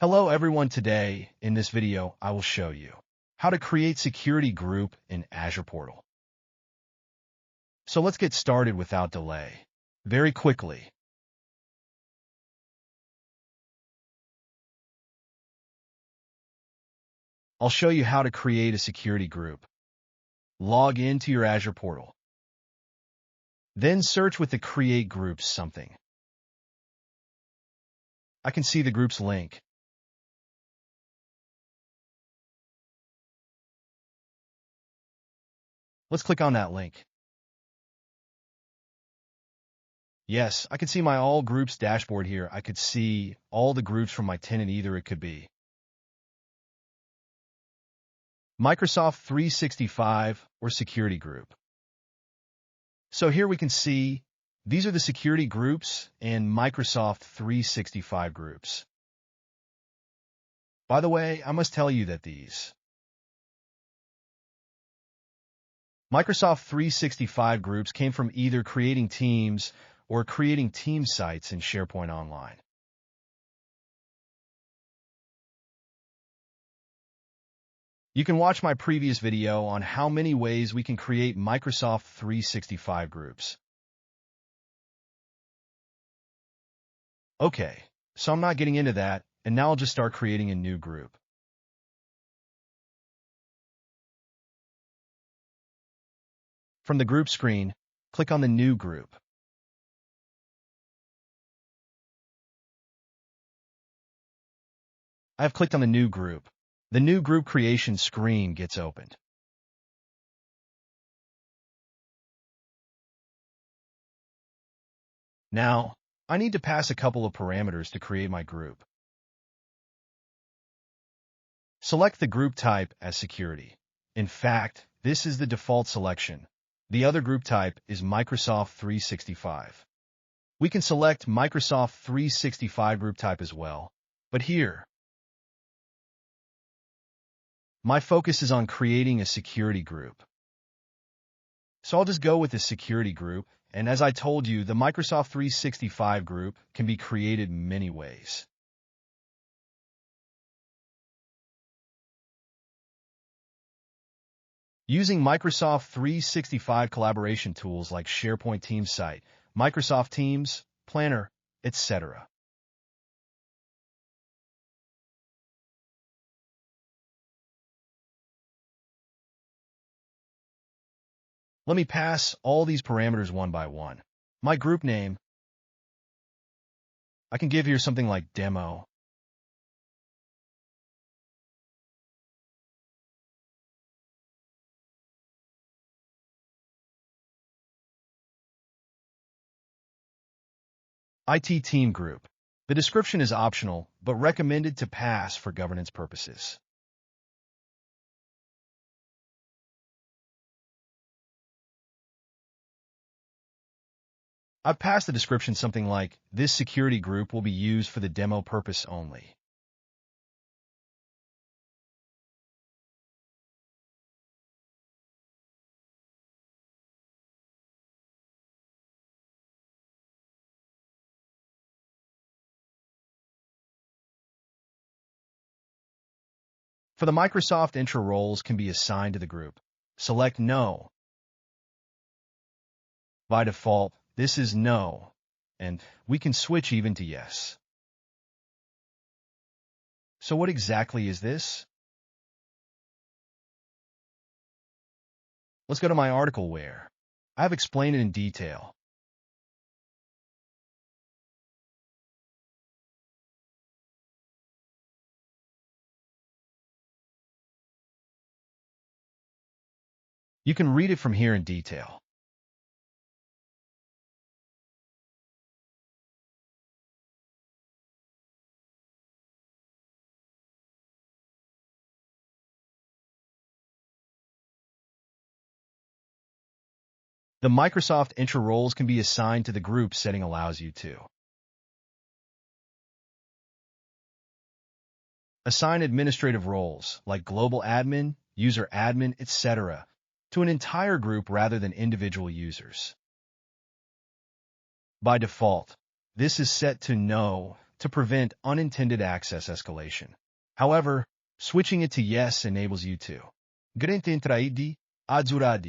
Hello everyone, today in this video I will show you how to create security group in Azure Portal. So let's get started without delay. Very quickly. I'll show you how to create a security group. Log into your Azure Portal. Then search with the Create Groups something. I can see the group's link. Let's click on that link. Yes, I can see my all groups dashboard here. I could see all the groups from my tenant. Either it could be Microsoft 365 or security group. So here we can see these are the security groups and Microsoft 365 groups. By the way, I must tell you that these Microsoft 365 groups came from either creating teams or creating team sites in SharePoint Online. You can watch my previous video on how many ways we can create Microsoft 365 groups. Okay, so I'm not getting into that, and now I'll just start creating a new group. From the group screen, click on the new group. I have clicked on the new group. The new group creation screen gets opened. Now, I need to pass a couple of parameters to create my group. Select the group type as security. In fact, this is the default selection. The other group type is Microsoft 365. We can select Microsoft 365 group type as well, but here, my focus is on creating a security group. So I'll just go with the security group, and as I told you, the Microsoft 365 group can be created many ways. Using Microsoft 365 collaboration tools like SharePoint Team Site, Microsoft Teams, Planner, etc. Let me pass all these parameters one by one. My group name, I can give here something like Demo. IT Team Group. The description is optional, but recommended to pass for governance purposes. I've passed the description something like, this security group will be used for the demo purpose only. For the Microsoft Entra roles can be assigned to the group. Select No. By default, this is No, and we can switch even to Yes. So what exactly is this? Let's go to my article where I have explained it in detail. You can read it from here in detail. The Microsoft Entra roles can be assigned to the group setting allows you to assign administrative roles like global admin, user admin, etc. to an entire group rather than individual users. By default, this is set to No to prevent unintended access escalation. However, switching it to yes enables you to grant Entra AD, Azure AD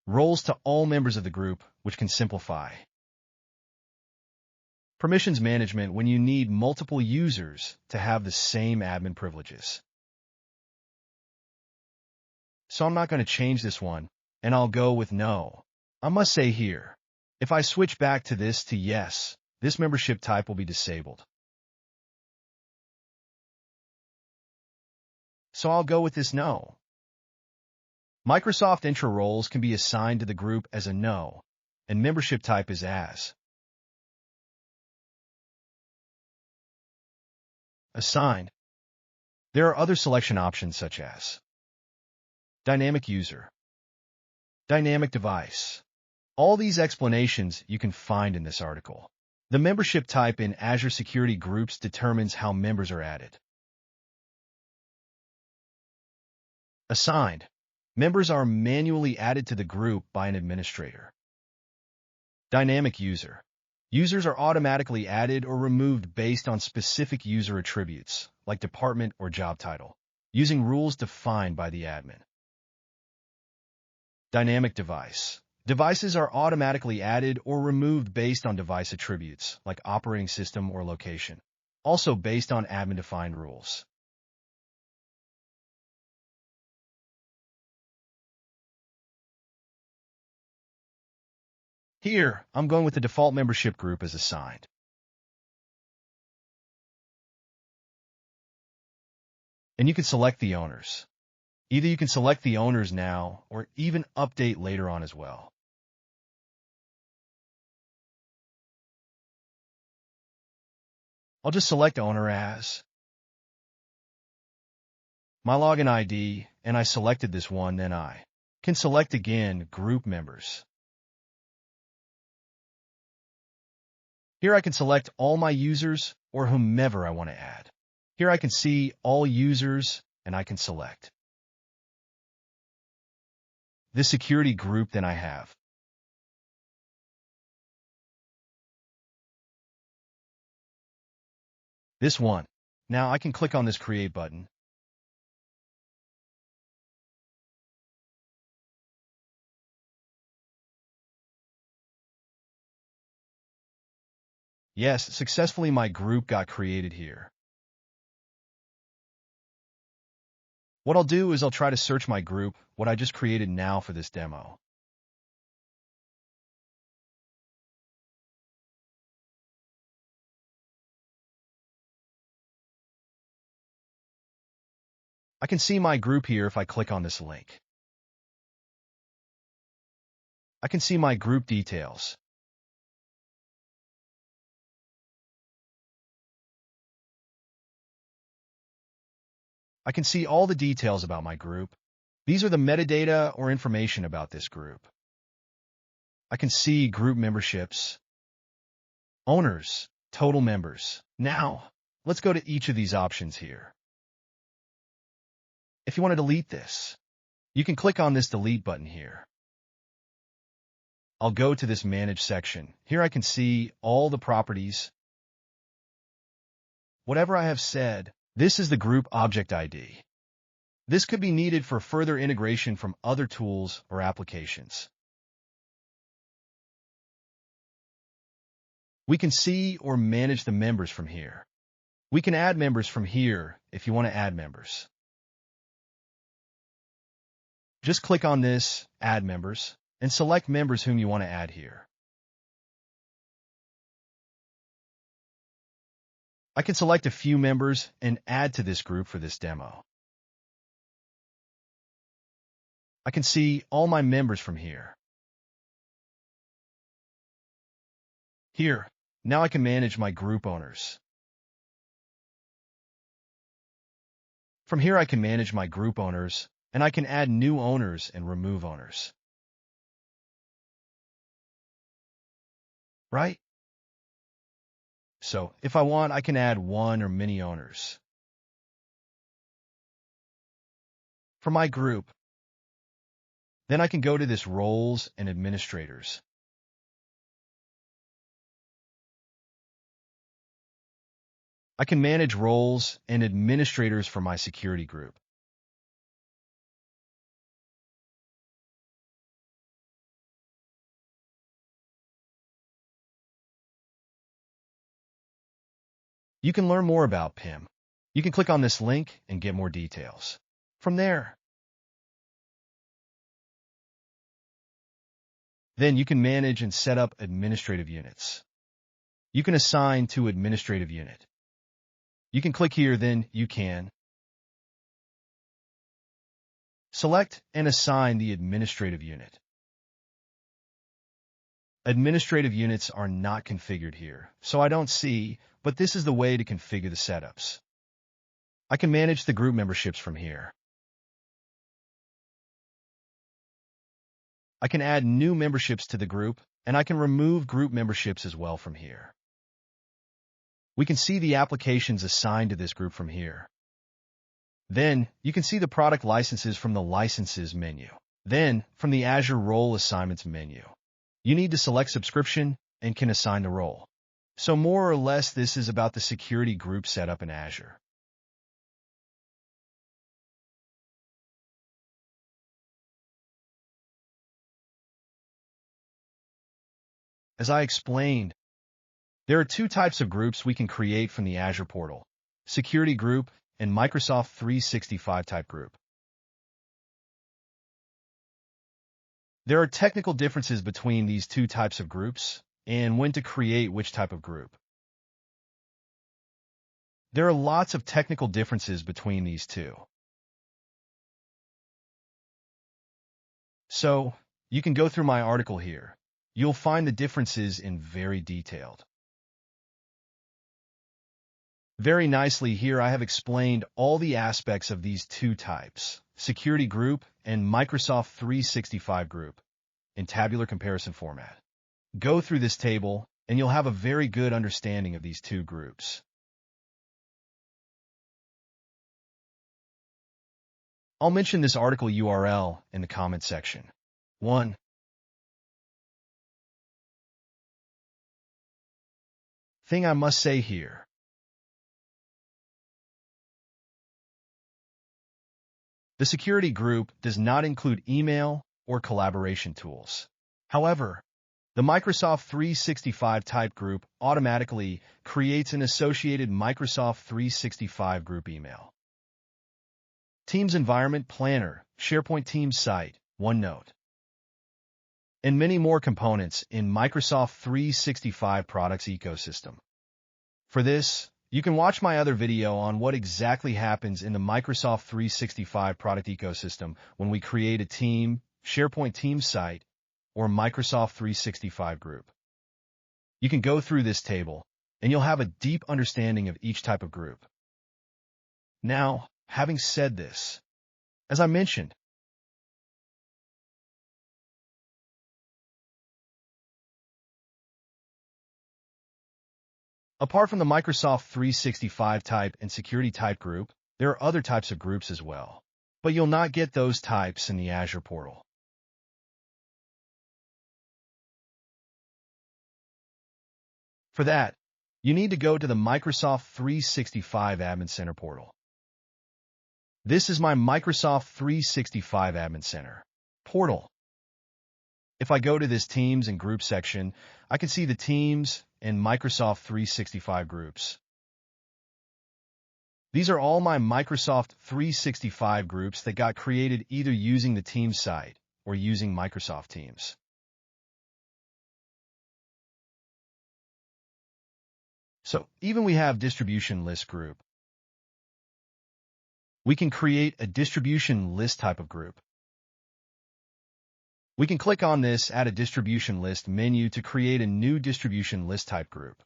roles to all members of the group, which can simplify permissions management when you need multiple users to have the same admin privileges. So I'm not going to change this one, and I'll go with no. I must say here, if I switch back to this to yes, this membership type will be disabled. So I'll go with this no. Microsoft Entra roles can be assigned to the group as a no, and membership type is as assigned. There are other selection options such as dynamic user, dynamic device. All these explanations you can find in this article. The membership type in Azure Security Groups determines how members are added. Assigned. Members are manually added to the group by an administrator. Dynamic user. Users are automatically added or removed based on specific user attributes, like department or job title, using rules defined by the admin. Dynamic device. Devices are automatically added or removed based on device attributes, like operating system or location, also based on admin-defined rules. Here, I'm going with the default membership group as assigned. And you can select the owners. Either you can select the owners now or even update later on as well. I'll just select owner as my login ID, and I selected this one, then I can select again group members. Here I can select all my users or whomever I want to add. Here I can see all users, and I can select the security group then I have. This one. Now I can click on this Create button. Yes, successfully my group got created here. What I'll do is I'll try to search my group, what I just created now for this demo. I can see my group here if I click on this link. I can see my group details. I can see all the details about my group. These are the metadata or information about this group. I can see group memberships, owners, total members. Now, let's go to each of these options here. If you want to delete this, you can click on this delete button here. I'll go to this Manage section. Here I can see all the properties. Whatever I have said, this is the group object ID. This could be needed for further integration from other tools or applications. We can see or manage the members from here. We can add members from here if you want to add members. Just click on this, Add Members, and select members whom you want to add here. I can select a few members and add to this group for this demo. I can see all my members from here. Here, now I can manage my group owners. From here I can manage my group owners, and I can add new owners and remove owners. Right? So, if I want, I can add one or many owners. For my group, then I can go to this Roles and Administrators. I can manage roles and administrators for my security group. You can learn more about PIM. You can click on this link and get more details. From there, then you can manage and set up administrative units. You can assign to administrative unit. You can click here, then you can select and assign the administrative unit. Administrative units are not configured here, so I don't see, but this is the way to configure the setups. I can manage the group memberships from here. I can add new memberships to the group, and I can remove group memberships as well from here. We can see the applications assigned to this group from here. Then, you can see the product licenses from the Licenses menu. Then, from the Azure Role Assignments menu, you need to select Subscription and can assign the role. So more or less, this is about the security group setup in Azure. As I explained, there are two types of groups we can create from the Azure portal: Security Group and Microsoft 365 type group. There are technical differences between these two types of groups and when to create which type of group. There are lots of technical differences between these two. So, you can go through my article here. You'll find the differences in very detailed. Very nicely here I have explained all the aspects of these two types, Security Group and Microsoft 365 Group, in tabular comparison format. Go through this table, and you'll have a very good understanding of these two groups. I'll mention this article URL in the comment section. 1. Thing I must say here. The security group does not include email or collaboration tools. However, the Microsoft 365 type group automatically creates an associated Microsoft 365 group email. Teams Environment Planner, SharePoint Teams Site, OneNote, and many more components in Microsoft 365 products ecosystem. For this, you can watch my other video on what exactly happens in the Microsoft 365 product ecosystem when we create a team, SharePoint Teams Site, or Microsoft 365 group. You can go through this table, and you'll have a deep understanding of each type of group. Now, having said this, as I mentioned, apart from the Microsoft 365 type and security type group, there are other types of groups as well. But you'll not get those types in the Azure portal. For that, you need to go to the Microsoft 365 Admin Center portal. This is my Microsoft 365 Admin Center portal. If I go to this Teams and Group section, I can see the Teams and Microsoft 365 groups. These are all my Microsoft 365 groups that got created either using the Teams site or using Microsoft Teams. So, even we have distribution list group. We can create a distribution list type of group. We can click on this Add a Distribution List menu to create a new distribution list type group.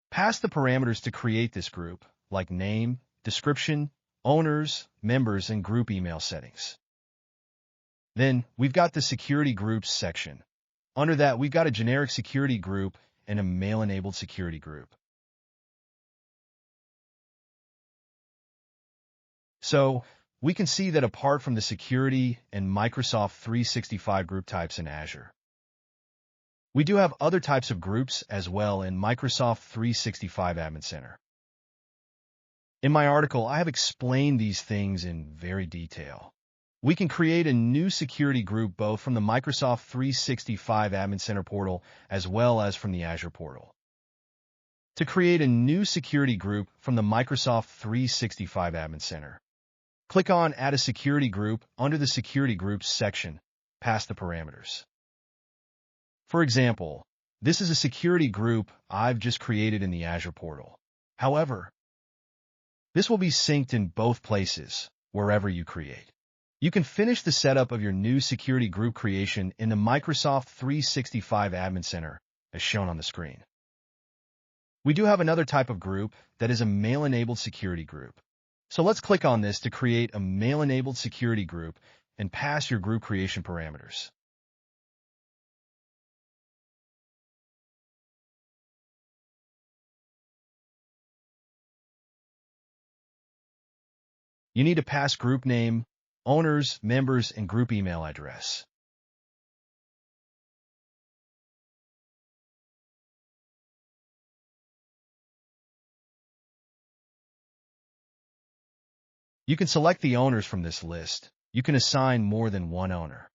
Pass the parameters to create this group, like name, description, owners, members, and group email settings. Then, we've got the Security Groups section. Under that, we've got a generic security group and a mail-enabled security group. So, we can see that apart from the security and Microsoft 365 group types in Azure, we do have other types of groups as well in Microsoft 365 Admin Center. In my article, I have explained these things in very detail. We can create a new security group both from the Microsoft 365 Admin Center portal as well as from the Azure portal. To create a new security group from the Microsoft 365 Admin Center, click on Add a Security Group under the Security Groups section, past the parameters. For example, this is a security group I've just created in the Azure portal. However, this will be synced in both places, wherever you create. You can finish the setup of your new security group creation in the Microsoft 365 Admin Center, as shown on the screen. We do have another type of group that is a mail-enabled security group. So let's click on this to create a mail-enabled security group and pass your group creation parameters. You need to pass group name, owners, members, and group email address. You can select the owners from this list. You can assign more than one owner.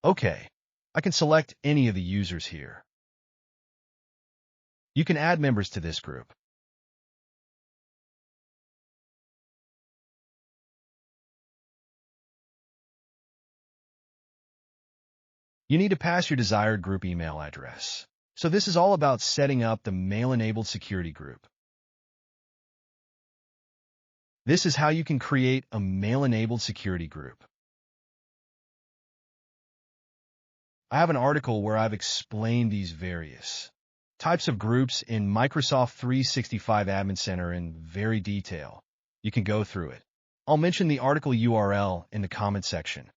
Okay, I can select any of the users here. You can add members to this group. You need to pass your desired group email address. So this is all about setting up the mail-enabled security group. This is how you can create a mail-enabled security group. I have an article where I've explained these various types of groups in Microsoft 365 Admin Center in very detail. You can go through it. I'll mention the article URL in the comment section.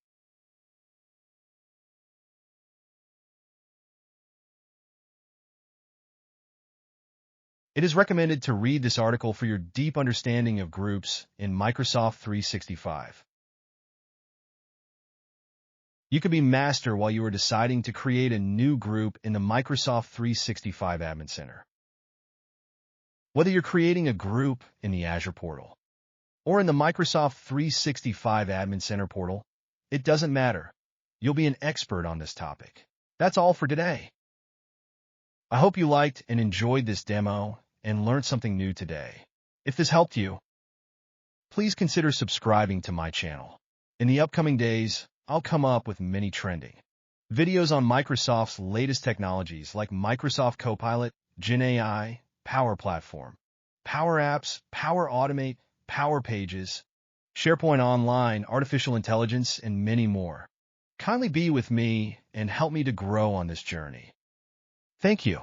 It is recommended to read this article for your deep understanding of groups in Microsoft 365. You could be master while you are deciding to create a new group in the Microsoft 365 Admin Center. Whether you're creating a group in the Azure portal or in the Microsoft 365 Admin Center portal, it doesn't matter. You'll be an expert on this topic. That's all for today. I hope you liked and enjoyed this demo and learned something new today. If this helped you, please consider subscribing to my channel. In the upcoming days, I'll come up with many trending videos on Microsoft's latest technologies like Microsoft Copilot, Gen AI, Power Platform, Power Apps, Power Automate, Power Pages, SharePoint Online, Artificial Intelligence, and many more. Kindly be with me and help me to grow on this journey. Thank you.